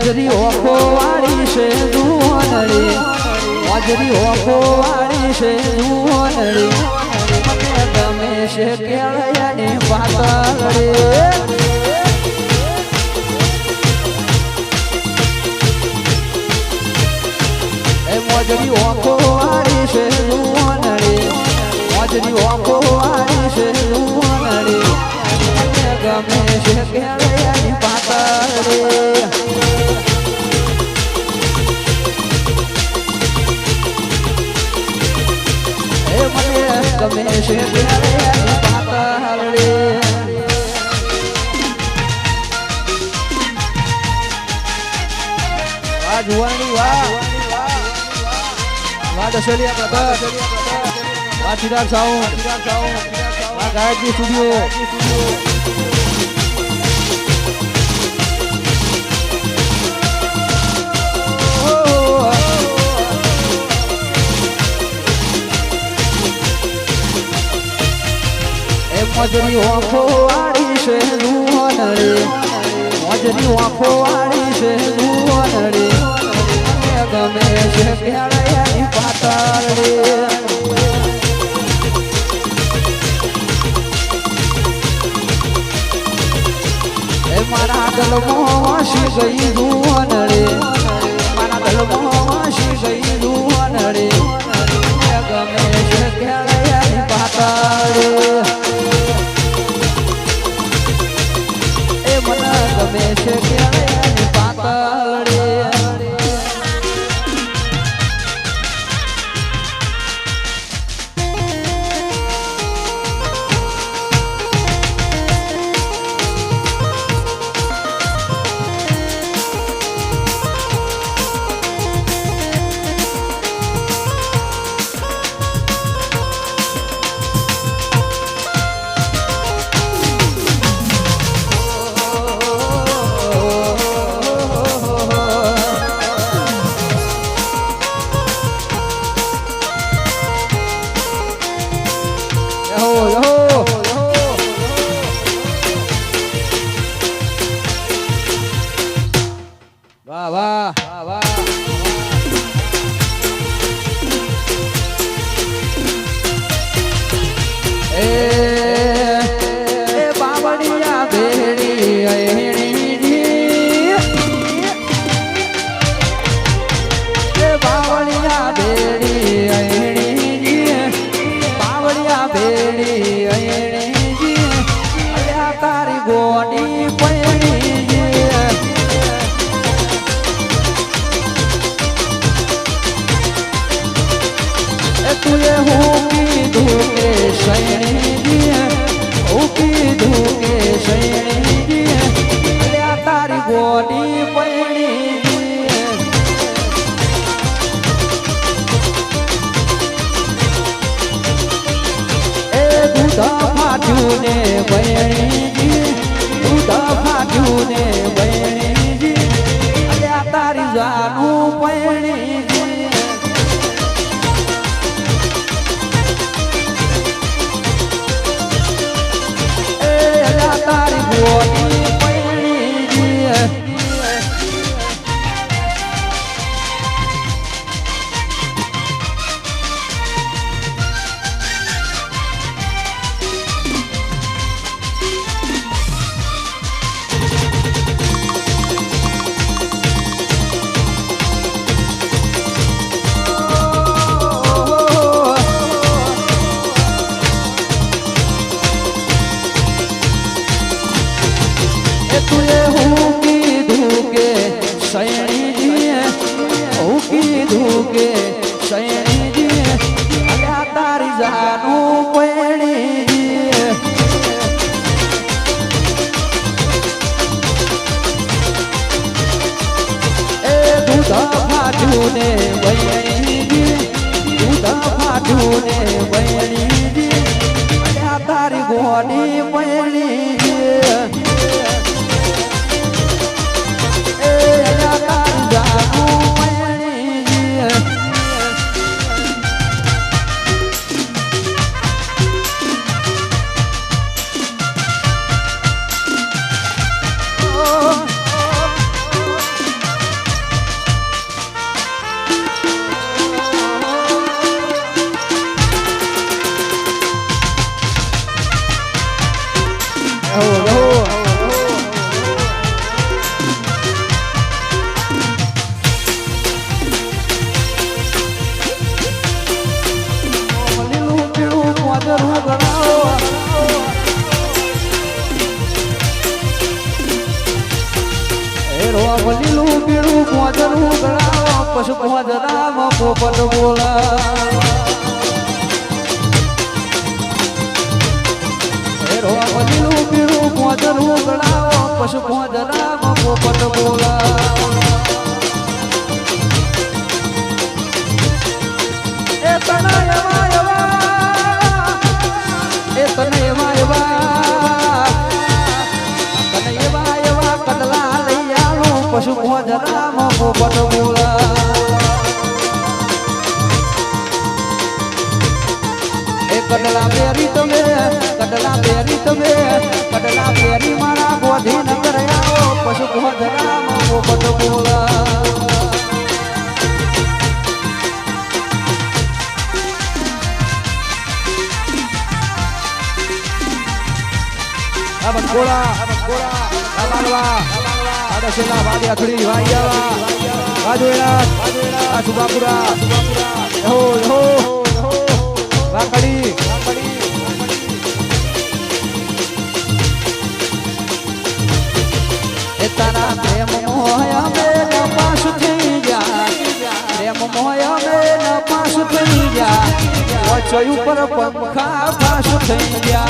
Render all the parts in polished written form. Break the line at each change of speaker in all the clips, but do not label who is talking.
મોજરી ઓખો વાળી છે જુવાનડી મોજરી ઓખો વાળી છે જુવાનડી મને ગમે છે કેળિયાની પાતળડી મોજરી ઓખો વાળી છે જુવાનડી મોજરી ઓખો વાળી છે જુવાનડી મને ગમે છે કેળિયાની પાતળડી ગમે છે કેળિયાની પાતળડી વાહ જુવાનડી વાહ વાહ દશેલિયા બ્રધર વાહ ચિરાગ સાઉન્ડ વાહ ગાયત્રી સ્ટુડિયો મોજરી ઓખો વાળી છે જુવાનડી મોજરી ઓખો વાળી છે જુવાનડી મને ગમે છે કેળિયાની પાતળડી મારા ગલમાં વાસી ગઈ જુવાનડી મારા ગલમાં વાસી ગઈ જુવાનડી મને ગમે છે કેળિયાની પાતળડી ગમે છે કેળિયાની પાતળડી વાહ વાહ વાહ એ બાવળિયા બેડી અહેણીજી એ બાવળિયા બેડી અહેણીજી બાવળિયા બેડી અહેણીજી અલ્યા તારી ગોડી પૈણીજી તુએ હું કીધું કે સૈણીજી હું કીધું કે સૈણીજી અલ્યા તારી ગોડી પૈણીજી એ દૂધ ફાટ્યું ને બૈણીજી દૂધ ફાટ્યું ને બૈણીજી અલ્યા તારી જાનું પૈણીજી તારી ગોડી પૈણીજી તુએ હું કીધું કે સૈણીજી હું કીધું કે સૈણીજી અલ્યા તારી જાનું પૈણીજી એ દૂધ ફાટ્યું ને બૈણીજી દૂધ ફાટ્યું ને બૈણીજી અલ્યા તારી ગોડી પૈણીજી રોમ લીલું પીળું પોજરું ગળાવો પશુ પોજરામ પોપટ બોલા રોમ લીલું પીળું પોજરું ગળાવો પશુ પોજરામ પોપટ બોલા એ તને એવા એવા કડલા લઈ આવું પશુ મોજરામ પોપટ બોલા એ કડલા પેરી તમે કડલા પેરી મારા ગોધી નગર આવો પશુ મોજરામ પોપટ બોલા Abanggola, Abalwa, ada Sela, Badi Athuri, Vayawa, Bajuelat, Subapura, Ho, Vakali, Etana prem moya mera paas theiya, prem moya mera paas theiya, wachoy upar pankha paas theiya.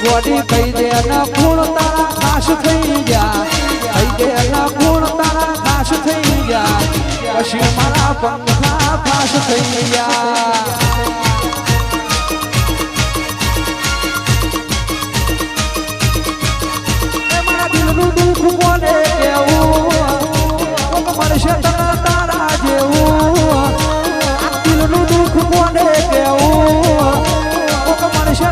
ગોડી કહી દે ના ગુણ તારા ખાસ થઈ જા કહી દે ના ગુણ તારા ખાસ થઈ જા પછી મારા પંખા ખાસ થઈ જા એ મારા દિલનું દુઃખ કોને કેવું કોક મળશે તારા જેવું દિલનું દુઃખ કોને કેવું કોક મળશે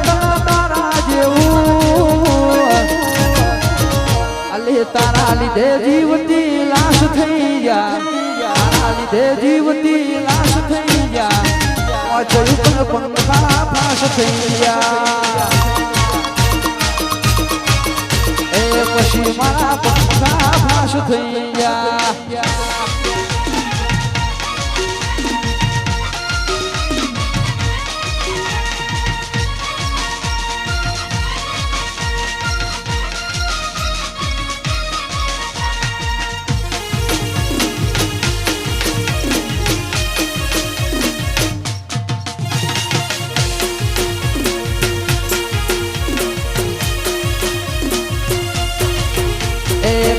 તારા લીધે જીવતી લાશ થઈ જા તારા લીધે જીવતી લાશ થઈ જા અજય પંખા ફાસ થઈ જા એ પછી મારા પંખા ફાસ થઈ જા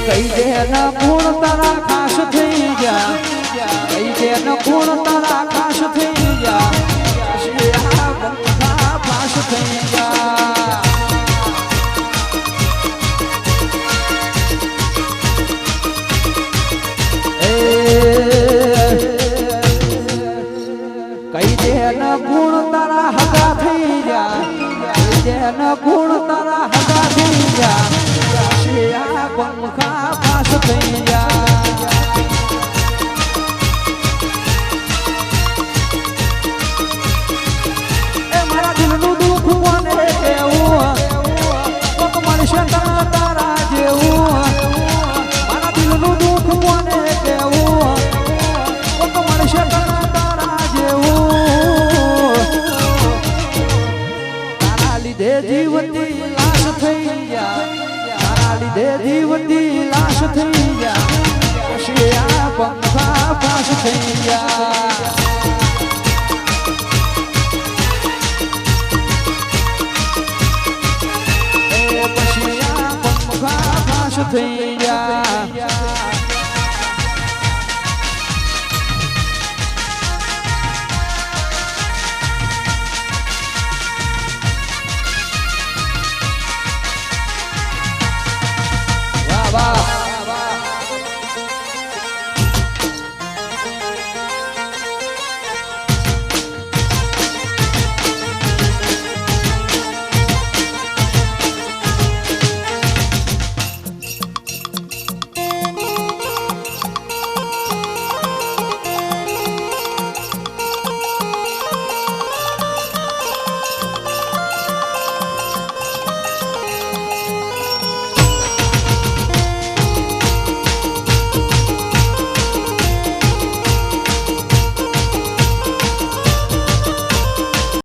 કઈ દે ના ગુણ તારા ખાસ થઈ જા કઈ દે ના ગુણ તારા ખાસ થઈ જા આ પંખા ફાસ થઈ જા કઈ દે ના ગુણ તારા હગા થઈ જા કઈ દે ના ગુણ તારા હગા થઈ જા પંખા પાસ થઈ જા એ મારા દિલનું દુઃખ કોને કેવું કોક મળશે તારા જેવું મારા દિલનું દુઃખ કોને કેવું કોક મળશે તારા જેવું તારા લીધે જીવતી લાશ થઈ જા લીધે જીવતી લાશ થઈ જા પછી આ પંખા પાસ થઈ જા એ પછી આ પંખા પાસ થઈ જા વાહ